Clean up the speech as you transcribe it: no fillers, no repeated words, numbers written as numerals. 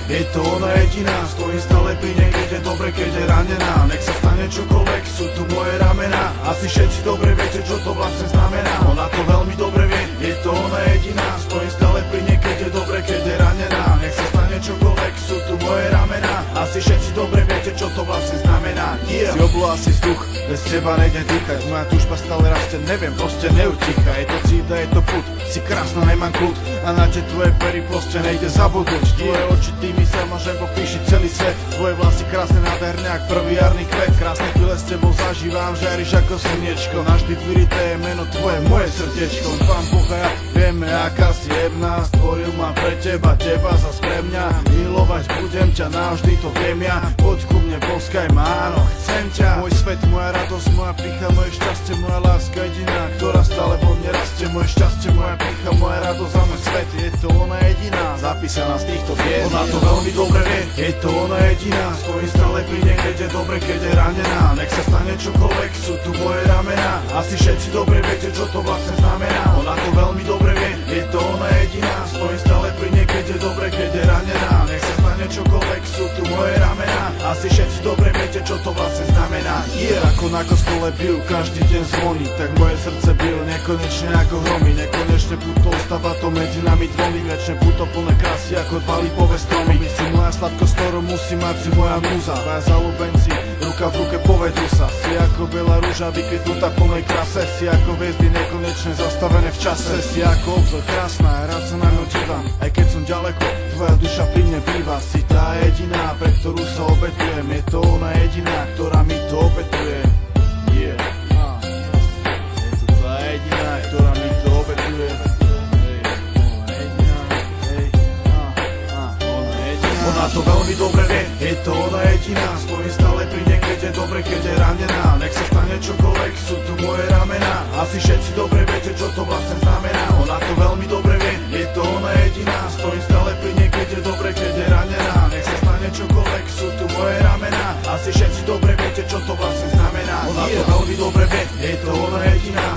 je to ona jediná. Stojím stále pri nej, keď je dobre, keď je ranená. Nech sa stane čokoľvek, sú tu moje ramená. Asi všetci dobre viete, čo to vlastne znamená. Ona to veľmi dobre vie, je to ona jediná. Stojím stále pri nej, keď je dobre, keď je ranená. Nech sa stane čokoľvek, sú tu moje ramená. Asi všetci dobre viete, čo to vlastne znamená. Si obula, si vzduch, bez teba nejde dýchať. Moja túžba stále rastie, neviem, proste neutícha. Je to cíta, je to put, si krásna, nemám kľud. A na tie tvoje pery proste nejde zabudnúť. Tvoje oči, tými sa môžem popíšiť celý svet. Tvoje vlasy krásne, nádherné, ak prvý jarný kvet. Krásne chvíle s tebou zažívam, žiariš ako slniečko. Navždy vyrité je meno tvoje, moje srdiečko. Pán Boh a ja vieme, aká si jedna. Stvoril ma pre teba, teba zas pre mňa. Milovať budem ťa navždy, to viem ja. Poď ku mne, boskaj ma, áno, chcem ťa. Môj svet, moja radosť, moja pýcha, moje šťastie, moja láska jediná, ktorá stále vo mne rastie. Moje šťastie, moja pýcha, moja radosť a môj svet, je to ona jediná, zapísaná z týchto vied. Ona to veľmi dobre vie, je to ona jediná. Stojím stále pri nej, keď je dobre, keď je ranená. Nech sa stane čokoľvek, sú tu moje ramená. Asi všetci dobre viete, čo to vlastne znamená. Ona to veľmi dobre vie, je to ona jediná. Stojím stále pri nej, keď je dobre, keď je ranená. Nech sa stane čokoľvek, sú tu moje ramená. Asi všetci dobre viete, čo to vlastne znamená. Ako na kostole bijú, každý deň zvoní, tak moje srdce bijú nekonečne ako hromy. Nekonečne puto ostáva to medzi nami dvomi. Večne puto plné krásy ako dva lipové stromy. Si moja sladkosť, ktorú musí mať, si moja múza. Dvaja zalúbenci, ruka v ruke povedú sa. Si ako biela rúža, vykvetnutá plnej krase. Si ako hviezdy nekonečne zastavené v čase. Si ako obzor krásna, ja rád sa na ňu dívam. Aj keď som ďaleko, tvoja duša pri mne býva. Si tá jediná, pre ktorú sa obetujem. Je to ona jediná, ktorá mi to obetuje. Je to tá jediná, ktorá mi to obetuje. Ona to veľmi dobre vie, je to ona jediná. Stojím stále pri nej, keď je dobre, keď je ranená. Nech sa stane čokoľvek, sú tu moje ramená. Asi všetci dobre viete, čo to vlastne znamená. Ona to veľmi dobre vie, je to ona jediná. Stojím stále pri nej, keď je dobre, keď je ranená. Nech sa stane čokoľvek, sú tu moje ramená. Asi všetci dobre viete, čo to vlastne znamená. Ona to veľmi dobre vie, je to ona jediná.